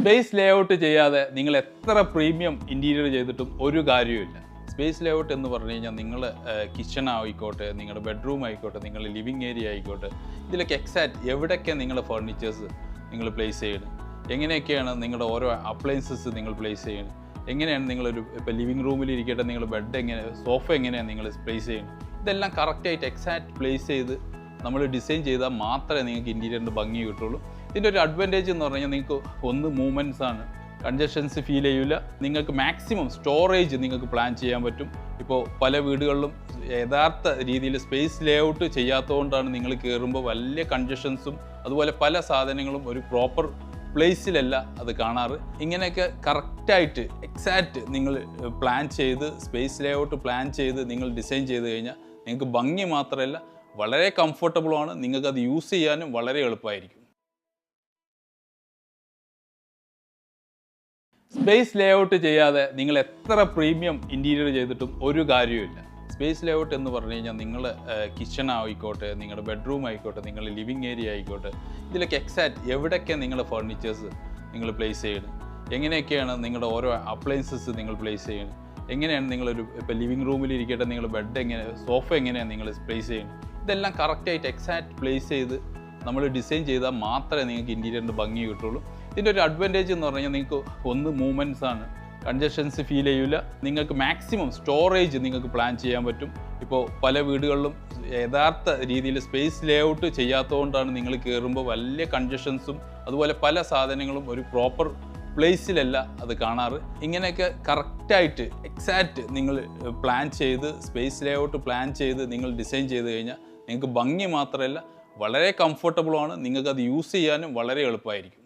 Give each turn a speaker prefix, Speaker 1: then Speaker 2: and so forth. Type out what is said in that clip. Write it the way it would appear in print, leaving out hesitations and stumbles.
Speaker 1: Space layout ചെയ്യാതെ നിങ്ങൾ എത്ര പ്രീമിയം ഇൻറ്റീരിയർ ചെയ്തിട്ടും ഒരു കാര്യവുമില്ല. സ്പേസ് ലേഔട്ട് എന്ന് പറഞ്ഞു കഴിഞ്ഞാൽ നിങ്ങൾ കിച്ചൺ ആയിക്കോട്ടെ, നിങ്ങളുടെ ബെഡ്റൂം ആയിക്കോട്ടെ, നിങ്ങളുടെ ലിവിങ് ഏരിയ ആയിക്കോട്ടെ, ഇതിലൊക്കെ എക്സാക്റ്റ് എവിടെയൊക്കെ നിങ്ങളുടെ ഫർണിച്ചേഴ്സ് നിങ്ങൾ പ്ലേസ് ചെയ്യണം, എങ്ങനെയൊക്കെയാണ് നിങ്ങളുടെ ഓരോ അപ്ലയൻസസ് നിങ്ങൾ പ്ലേസ് ചെയ്യണം, എങ്ങനെയാണ് നിങ്ങളൊരു ഇപ്പോൾ ലിവിങ് റൂമിൽ ഇരിക്കട്ടെ നിങ്ങളുടെ ബെഡ് എങ്ങനെ, സോഫ എങ്ങനെയാണ് നിങ്ങൾ പ്ലേസ് ചെയ്യണം, ഇതെല്ലാം കറക്റ്റായിട്ട് എക്സാക്റ്റ് പ്ലേസ് ചെയ്ത് നമ്മൾ ഡിസൈൻ ചെയ്താൽ മാത്രമേ നിങ്ങൾക്ക് ഇൻറ്റീരിയറിൻ്റെ ഭംഗി കിട്ടുള്ളൂ. ഇതിൻ്റെ ഒരു അഡ്വാൻറ്റേജ് എന്ന് പറഞ്ഞാൽ നിങ്ങൾക്ക് ഒന്ന് മൂവ്മെൻറ്റ്സ് ആണ്, കൺജഷൻസ് ഫീൽ ചെയ്യില്ല, നിങ്ങൾക്ക് മാക്സിമം സ്റ്റോറേജ് നിങ്ങൾക്ക് പ്ലാൻ ചെയ്യാൻ പറ്റും. ഇപ്പോൾ പല വീടുകളിലും യഥാർത്ഥ രീതിയിൽ സ്പേസ് ലേഔട്ട് ചെയ്യാത്തതുകൊണ്ടാണ് നിങ്ങൾ കയറുമ്പോൾ വലിയ കൺജഷൻസും അതുപോലെ പല സാധനങ്ങളും ഒരു പ്രോപ്പർ പ്ലേസിലല്ല അത് കാണാറ്. ഇങ്ങനെയൊക്കെ കറക്റ്റായിട്ട് എക്സാക്റ്റ് നിങ്ങൾ പ്ലാൻ ചെയ്ത് സ്പേസ് ലേഔട്ട് പ്ലാൻ ചെയ്ത് നിങ്ങൾ ഡിസൈൻ ചെയ്ത് കഴിഞ്ഞാൽ നിങ്ങൾക്ക് ഭംഗി മാത്രമല്ല വളരെ കംഫർട്ടബിളുമാണ്, നിങ്ങൾക്കത് യൂസ് ചെയ്യാനും വളരെ എളുപ്പമായിരിക്കും. സ്പേസ് ലേഔട്ട് ചെയ്യാതെ നിങ്ങൾ എത്ര പ്രീമിയം ഇൻറ്റീരിയർ ചെയ്തിട്ടും ഒരു കാര്യവുമില്ല. സ്പേസ് ലേഔട്ട് എന്ന് പറഞ്ഞു കഴിഞ്ഞാൽ നിങ്ങൾ കിച്ചൺ ആയിക്കോട്ടെ, നിങ്ങളുടെ ബെഡ്റൂം ആയിക്കോട്ടെ, നിങ്ങളുടെ ലിവിങ് ഏരിയ ആയിക്കോട്ടെ, ഇതിലൊക്കെ എക്സാക്റ്റ് എവിടെയൊക്കെ നിങ്ങളുടെ ഫർണിച്ചേഴ്സ് നിങ്ങൾ പ്ലേസ് ചെയ്യണം, എങ്ങനെയൊക്കെയാണ് നിങ്ങളുടെ ഓരോ അപ്ലയൻസസ് നിങ്ങൾ പ്ലേസ് ചെയ്യണം, എങ്ങനെയാണ് നിങ്ങളൊരു ഇപ്പോൾ ലിവിങ് റൂമിൽ ഇരിക്കട്ടെ നിങ്ങളുടെ ബെഡ് എങ്ങനെ, സോഫ എങ്ങനെയാണ് നിങ്ങൾ പ്ലേസ് ചെയ്യണം, ഇതെല്ലാം കറക്റ്റായിട്ട് എക്സാക്റ്റ് പ്ലേസ് ചെയ്ത് നമ്മൾ ഡിസൈൻ ചെയ്താൽ മാത്രമേ നിങ്ങൾക്ക് ഇൻറ്റീരിയറിൻ്റെ ഭംഗി കിട്ടുള്ളൂ. ഇതിൻ്റെ ഒരു അഡ്വാൻറ്റേജ് എന്ന് പറഞ്ഞു കഴിഞ്ഞാൽ നിങ്ങൾക്ക് ഒന്ന് മൂവ്മെൻറ്റ്സ് ആണ്, കൺജഷൻസ് ഫീൽ ചെയ്യില്ല, നിങ്ങൾക്ക് മാക്സിമം സ്റ്റോറേജ് നിങ്ങൾക്ക് പ്ലാൻ ചെയ്യാൻ പറ്റും. ഇപ്പോൾ പല വീടുകളിലും യഥാർത്ഥ രീതിയിൽ സ്പേസ് ലേഔട്ട് ചെയ്യാത്തതുകൊണ്ടാണ് നിങ്ങൾ കയറുമ്പോൾ വലിയ കൺജഷൻസും അതുപോലെ പല സാധനങ്ങളും ഒരു പ്രോപ്പർ പ്ലേസിലല്ല അത് കാണാറ്. ഇങ്ങനെയൊക്കെ കറക്റ്റായിട്ട് എക്സാക്റ്റ് നിങ്ങൾ പ്ലാൻ ചെയ്ത് സ്പേസ് ലേഔട്ട് പ്ലാൻ ചെയ്ത് നിങ്ങൾ ഡിസൈൻ ചെയ്ത് കഴിഞ്ഞാൽ നിങ്ങൾക്ക് ഭംഗി മാത്രമല്ല വളരെ കംഫർട്ടബിളുമാണ്, നിങ്ങൾക്കത് യൂസ് ചെയ്യാനും വളരെ എളുപ്പമായിരിക്കും.